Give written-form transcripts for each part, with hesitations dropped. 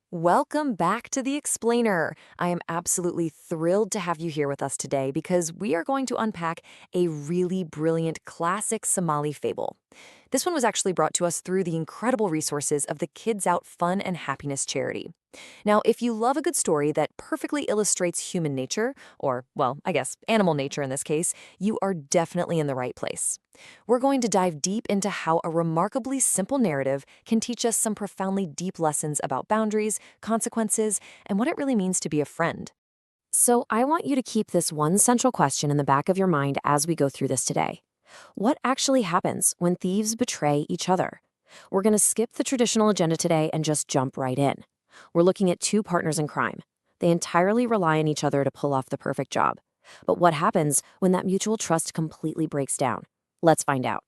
Welcome back to The Explainer. I am absolutely thrilled to have you here with us today because we are going to unpack a really brilliant classic Somali fable. This one was actually brought to us through the incredible resources of the Kids Out Fun and Happiness charity. Now, if you love a good story that perfectly illustrates human nature, or, well, I guess animal nature in this case, you are definitely in the right place. We're going to dive deep into how a remarkably simple narrative can teach us some profoundly deep lessons about boundaries, consequences, and what it really means to be a friend. So, I want you to keep this one central question in the back of your mind as we go through this today. What actually happens when thieves betray each other? We're going to skip the traditional agenda today and just jump right in. We're looking at two partners in crime. They entirely rely on each other to pull off the perfect job. But what happens when that mutual trust completely breaks down? Let's find out.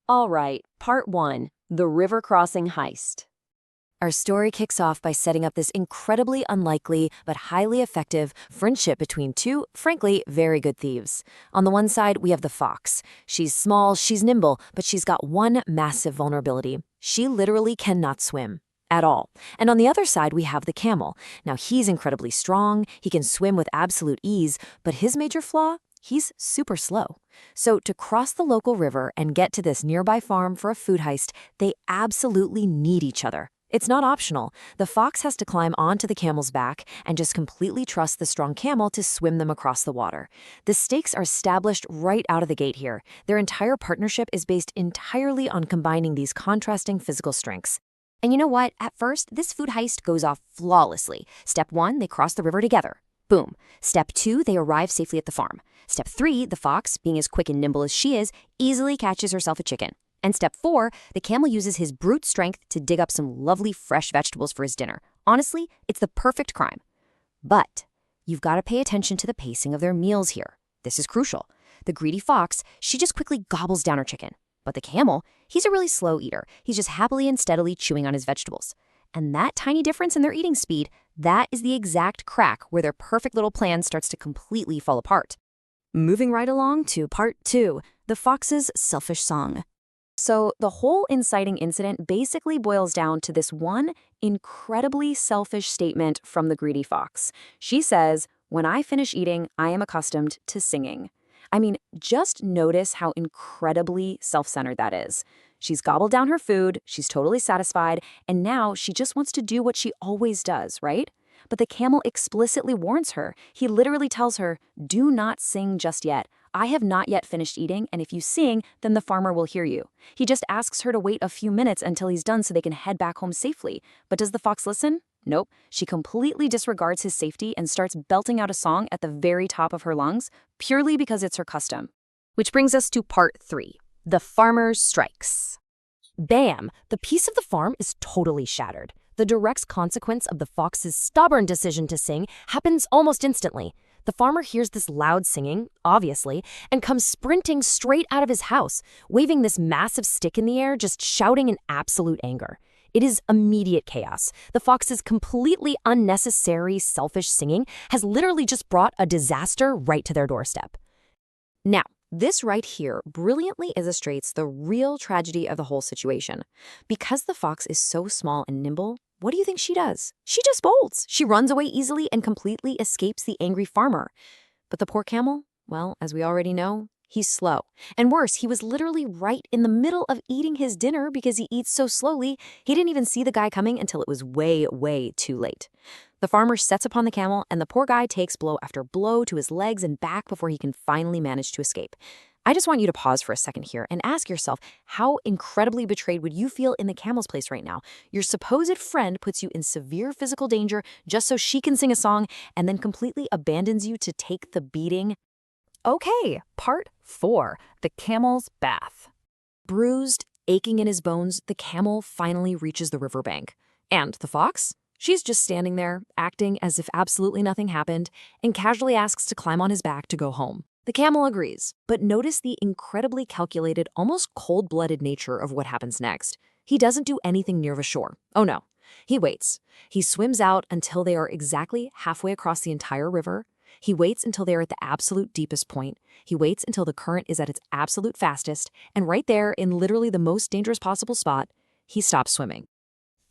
All right, part one, the river crossing heist. Our story kicks off by setting up this incredibly unlikely but highly effective friendship between two, frankly, very good thieves. On the one side, we have the fox. She's small, she's nimble, but she's got one massive vulnerability. She literally cannot swim. At all. And on the other side, we have the camel. Now, he's incredibly strong, he can swim with absolute ease, but his major flaw? He's super slow. So to cross the local river and get to this nearby farm for a food heist, they absolutely need each other. It's not optional. The fox has to climb onto the camel's back and just completely trust the strong camel to swim them across the water. The stakes are established right out of the gate here. Their entire partnership is based entirely on combining these contrasting physical strengths. And you know what? At first, this food heist goes off flawlessly. Step 1, they cross the river together. Boom. Step 2, they arrive safely at the farm. Step 3, the fox, being as quick and nimble as she is, easily catches herself a chicken. And step 4, the camel uses his brute strength to dig up some lovely fresh vegetables for his dinner. Honestly, it's the perfect crime. But you've got to pay attention to the pacing of their meals here. This is crucial. The greedy fox, she just quickly gobbles down her chicken. But the camel, he's a really slow eater. He's just happily and steadily chewing on his vegetables. And that tiny difference in their eating speed, that is the exact crack where their perfect little plan starts to completely fall apart. Moving right along to part 2, the fox's selfish song. So the whole inciting incident basically boils down to this one incredibly selfish statement from the greedy fox. She says, "When I finish eating, I am accustomed to singing." I mean, just notice how incredibly self-centered that is. She's gobbled down her food, she's totally satisfied, and now she just wants to do what she always does, right? But the camel explicitly warns her. He literally tells her, "Do not sing just yet. I have not yet finished eating, and if you sing, then the farmer will hear you." He just asks her to wait a few minutes until he's done so they can head back home safely. But does the fox listen? Nope. She completely disregards his safety and starts belting out a song at the very top of her lungs, purely because it's her custom. Which brings us to part 3, the farmer strikes. Bam! The peace of the farm is totally shattered. The direct consequence of the fox's stubborn decision to sing happens almost instantly. The farmer hears this loud singing, obviously, and comes sprinting straight out of his house, waving this massive stick in the air, just shouting in absolute anger. It is immediate chaos. The fox's completely unnecessary, selfish singing has literally just brought a disaster right to their doorstep. Now, this right here brilliantly illustrates the real tragedy of the whole situation. Because the fox is so small and nimble, what do you think she does? She just bolts. She runs away easily and completely escapes the angry farmer. But the poor camel, well, as we already know, he's slow. And worse, he was literally right in the middle of eating his dinner because he eats so slowly, he didn't even see the guy coming until it was way, way too late. The farmer sets upon the camel, and the poor guy takes blow after blow to his legs and back before he can finally manage to escape. I just want you to pause for a second here and ask yourself, how incredibly betrayed would you feel in the camel's place right now? Your supposed friend puts you in severe physical danger just so she can sing a song and then completely abandons you to take the beating. Okay, part 4, the camel's bath. Bruised, aching in his bones, the camel finally reaches the riverbank. And the fox? She's just standing there, acting as if absolutely nothing happened, and casually asks to climb on his back to go home. The camel agrees, but notice the incredibly calculated, almost cold-blooded nature of what happens next. He doesn't do anything near the shore. Oh no. He waits. He swims out until they are exactly halfway across the entire river. He waits until they are at the absolute deepest point. He waits until the current is at its absolute fastest, and right there, in literally the most dangerous possible spot, he stops swimming.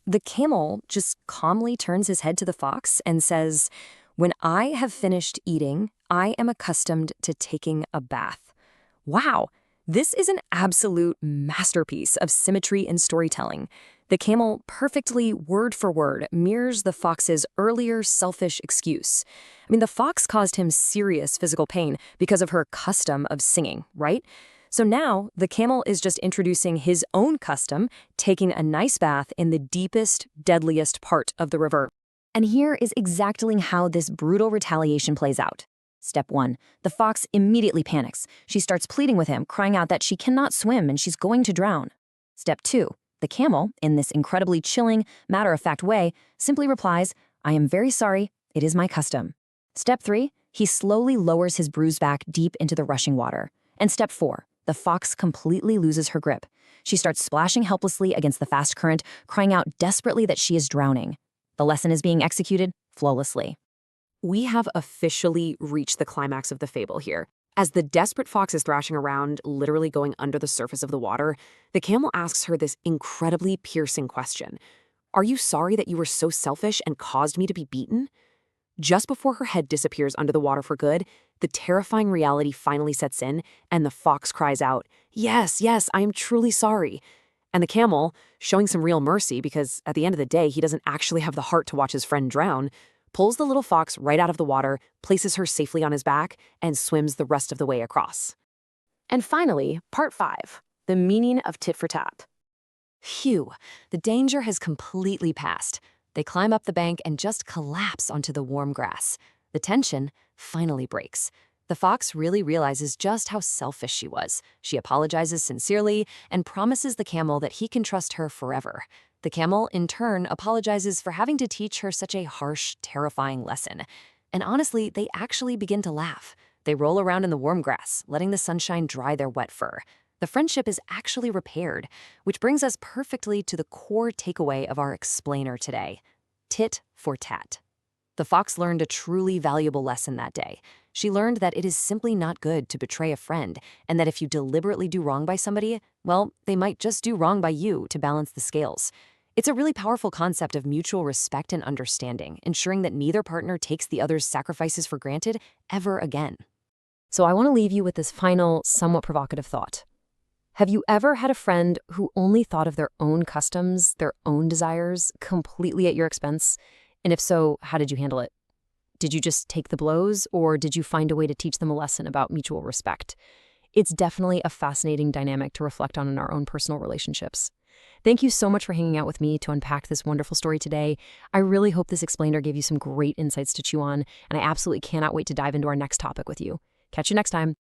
The camel just calmly turns his head to the fox and says, "When I have finished eating, I am accustomed to taking a bath." Wow, this is an absolute masterpiece of symmetry and storytelling. The camel perfectly, word for word, mirrors the fox's earlier selfish excuse. I mean, the fox caused him serious physical pain because of her custom of singing, right? So now, the camel is just introducing his own custom, taking a nice bath in the deepest, deadliest part of the river. And here is exactly how this brutal retaliation plays out. Step 1. The fox immediately panics. She starts pleading with him, crying out that she cannot swim and she's going to drown. Step 2. The camel, in this incredibly chilling, matter-of-fact way, simply replies, "I am very sorry, it is my custom." Step 3. He slowly lowers his bruised back deep into the rushing water. And Step 4. The fox completely loses her grip. She starts splashing helplessly against the fast current, crying out desperately that she is drowning. The lesson is being executed flawlessly. We have officially reached the climax of the fable here. As the desperate fox is thrashing around, literally going under the surface of the water, the camel asks her this incredibly piercing question. "Are you sorry that you were so selfish and caused me to be beaten?" Just before her head disappears under the water for good, the terrifying reality finally sets in, and the fox cries out, "Yes, yes, I am truly sorry." And the camel, showing some real mercy because at the end of the day he doesn't actually have the heart to watch his friend drown, pulls the little fox right out of the water, places her safely on his back, and swims the rest of the way across. And finally, part 5, the meaning of tit for tat. Phew, the danger has completely passed. They climb up the bank and just collapse onto the warm grass. The tension finally breaks. The fox really realizes just how selfish she was. She apologizes sincerely and promises the camel that he can trust her forever. The camel, in turn, apologizes for having to teach her such a harsh, terrifying lesson. And honestly, they actually begin to laugh. They roll around in the warm grass, letting the sunshine dry their wet fur. The friendship is actually repaired, which brings us perfectly to the core takeaway of our explainer today: tit for tat. The fox learned a truly valuable lesson that day. She learned that it is simply not good to betray a friend, and that if you deliberately do wrong by somebody, well, they might just do wrong by you to balance the scales. It's a really powerful concept of mutual respect and understanding, ensuring that neither partner takes the other's sacrifices for granted ever again. So I want to leave you with this final, somewhat provocative thought. Have you ever had a friend who only thought of their own customs, their own desires, completely at your expense? And if so, how did you handle it? Did you just take the blows, or did you find a way to teach them a lesson about mutual respect? It's definitely a fascinating dynamic to reflect on in our own personal relationships. Thank you so much for hanging out with me to unpack this wonderful story today. I really hope this explainer gave you some great insights to chew on, and I absolutely cannot wait to dive into our next topic with you. Catch you next time.